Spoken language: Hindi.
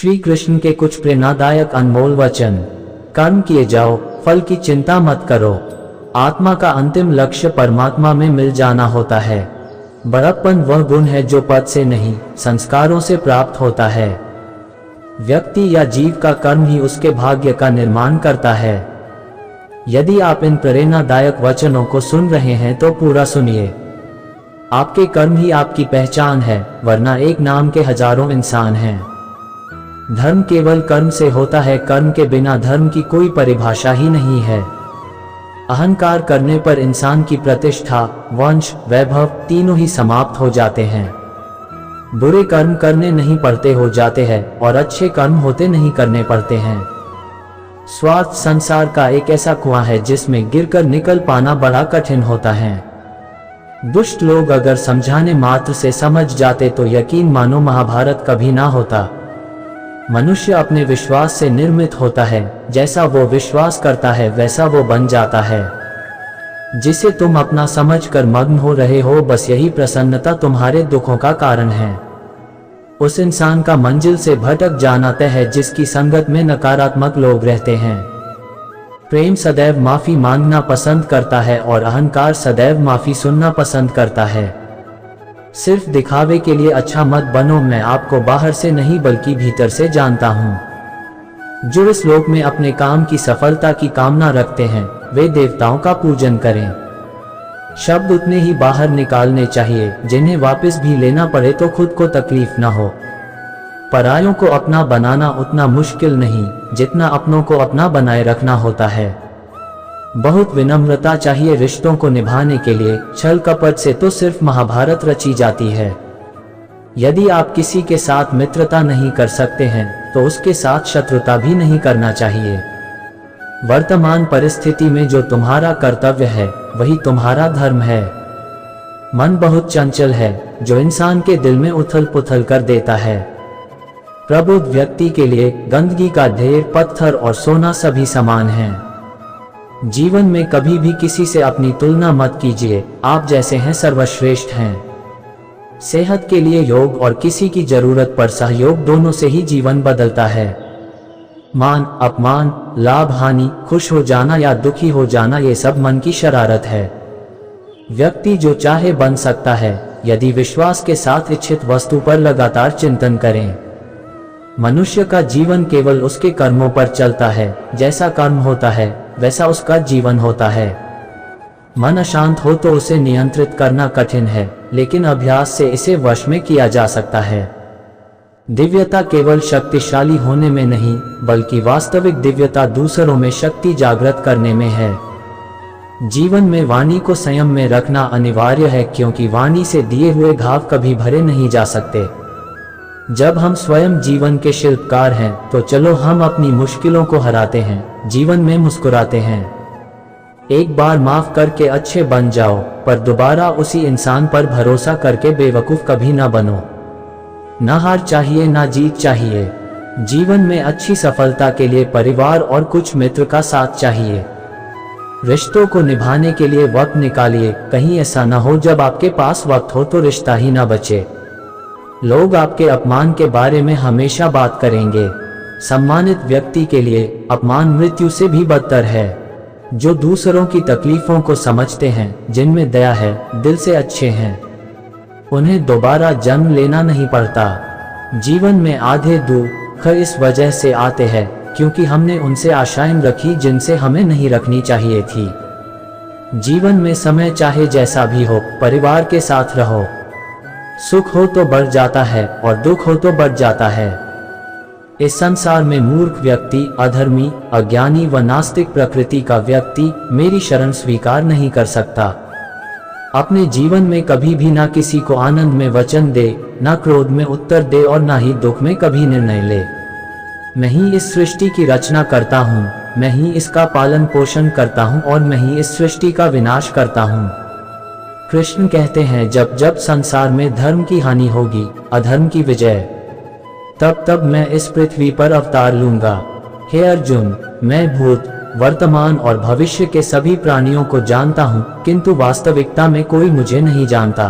श्री कृष्ण के कुछ प्रेरणादायक अनमोल वचन। कर्म किए जाओ, फल की चिंता मत करो। आत्मा का अंतिम लक्ष्य परमात्मा में मिल जाना होता है। बड़प्पन वह गुण है जो पद से नहीं, संस्कारों से प्राप्त होता है। व्यक्ति या जीव का कर्म ही उसके भाग्य का निर्माण करता है। यदि आप इन प्रेरणादायक वचनों को सुन रहे हैं तो पूरा सुनिए। आपके कर्म ही आपकी पहचान है, वरना एक नाम के हजारों इंसान हैं। धर्म केवल कर्म से होता है, कर्म के बिना धर्म की कोई परिभाषा ही नहीं है। अहंकार करने पर इंसान की प्रतिष्ठा, वंश, वैभव तीनों ही समाप्त हो जाते हैं। बुरे कर्म करने नहीं पड़ते हो जाते हैं और अच्छे कर्म होते नहीं करने पड़ते हैं। स्वार्थ संसार का एक ऐसा कुआं है जिसमें गिरकर निकल पाना बड़ा कठिन होता है। दुष्ट लोग अगर समझाने मात्र से समझ जाते तो यकीन मानो महाभारत कभी ना होता। मनुष्य अपने विश्वास से निर्मित होता है, जैसा वो विश्वास करता है वैसा वो बन जाता है। जिसे तुम अपना समझकर मग्न हो रहे हो, बस यही प्रसन्नता तुम्हारे दुखों का कारण है। उस इंसान का मंजिल से भटक जाना तय है जिसकी संगत में नकारात्मक लोग रहते हैं। प्रेम सदैव माफी मांगना पसंद करता है और अहंकार सदैव माफी सुनना पसंद करता है। सिर्फ दिखावे के लिए अच्छा मत बनो, मैं आपको बाहर से नहीं बल्कि भीतर से जानता हूँ। जो इस लोक में अपने काम की सफलता की कामना रखते हैं वे देवताओं का पूजन करें। शब्द उतने ही बाहर निकालने चाहिए जिन्हें वापस भी लेना पड़े तो खुद को तकलीफ ना हो। परायों को अपना बनाना उतना मुश्किल नहीं जितना अपनों को अपना बनाए रखना होता है। बहुत विनम्रता चाहिए रिश्तों को निभाने के लिए, छल कपट से तो सिर्फ महाभारत रची जाती है। यदि आप किसी के साथ मित्रता नहीं कर सकते हैं तो उसके साथ शत्रुता भी नहीं करना चाहिए। वर्तमान परिस्थिति में जो तुम्हारा कर्तव्य है वही तुम्हारा धर्म है। मन बहुत चंचल है जो इंसान के दिल में उथल पुथल कर देता है। प्रबुद्ध व्यक्ति के लिए गंदगी का ढेर, पत्थर और सोना सभी समान हैं। जीवन में कभी भी किसी से अपनी तुलना मत कीजिए, आप जैसे हैं सर्वश्रेष्ठ हैं। सेहत के लिए योग और किसी की जरूरत पर सहयोग, दोनों से ही जीवन बदलता है। मान अपमान, लाभ हानि, खुश हो जाना या दुखी हो जाना, ये सब मन की शरारत है। व्यक्ति जो चाहे बन सकता है यदि विश्वास के साथ इच्छित वस्तु पर लगातार चिंतन करें। मनुष्य का जीवन केवल उसके कर्मों पर चलता है, जैसा कर्म होता है वैसा उसका जीवन होता है। मन अशांत हो तो उसे नियंत्रित करना कठिन है, लेकिन अभ्यास से इसे वश में किया जा सकता है। दिव्यता केवल शक्तिशाली होने में नहीं बल्कि वास्तविक दिव्यता दूसरों में शक्ति जागृत करने में है। जीवन में वाणी को संयम में रखना अनिवार्य है, क्योंकि वाणी से दिए हुए घाव कभी भरे नहीं जा सकते। जब हम स्वयं जीवन के शिल्पकार हैं तो चलो हम अपनी मुश्किलों को हराते हैं, जीवन में मुस्कुराते हैं। एक बार माफ करके अच्छे बन जाओ, पर दोबारा उसी इंसान पर भरोसा करके बेवकूफ कभी ना बनो। ना हार चाहिए ना जीत चाहिए। जीवन में अच्छी सफलता के लिए परिवार और कुछ मित्र का साथ चाहिए। रिश्तों को निभाने के लिए वक्त निकालिए, कहीं ऐसा ना हो जब आपके पास वक्त हो तो रिश्ता ही ना बचे। लोग आपके अपमान के बारे में हमेशा बात करेंगे। सम्मानित व्यक्ति के लिए अपमान मृत्यु से भी बदतर है। जो दूसरों की तकलीफों को समझते हैं, जिनमें दया है, दिल से अच्छे हैं, उन्हें दोबारा जन्म लेना नहीं पड़ता। जीवन में आधे दुख इस वजह से आते हैं क्योंकि हमने उनसे आशाएं रखी जिनसे हमें नहीं रखनी चाहिए थी। जीवन में समय चाहे जैसा भी हो, परिवार के साथ रहो। सुख हो तो बढ़ जाता है और दुख हो तो बढ़ जाता है। इस संसार में मूर्ख व्यक्ति, अधर्मी, अज्ञानी व नास्तिक प्रकृति का व्यक्ति मेरी शरण स्वीकार नहीं कर सकता। अपने जीवन में कभी भी ना किसी को आनंद में वचन दे, ना क्रोध में उत्तर दे और ना ही दुख में कभी निर्णय ले। मैं ही इस सृष्टि की रचना करता हूँ, मैं ही इसका पालन पोषण करता हूँ और मैं ही इस सृष्टि का विनाश करता हूँ। कृष्ण कहते हैं, जब जब संसार में धर्म की हानि होगी, अधर्म की विजय, तब तब मैं इस पृथ्वी पर अवतार लूंगा। हे अर्जुन, मैं भूत, वर्तमान और भविष्य के सभी प्राणियों को जानता हूँ, किंतु वास्तविकता में कोई मुझे नहीं जानता।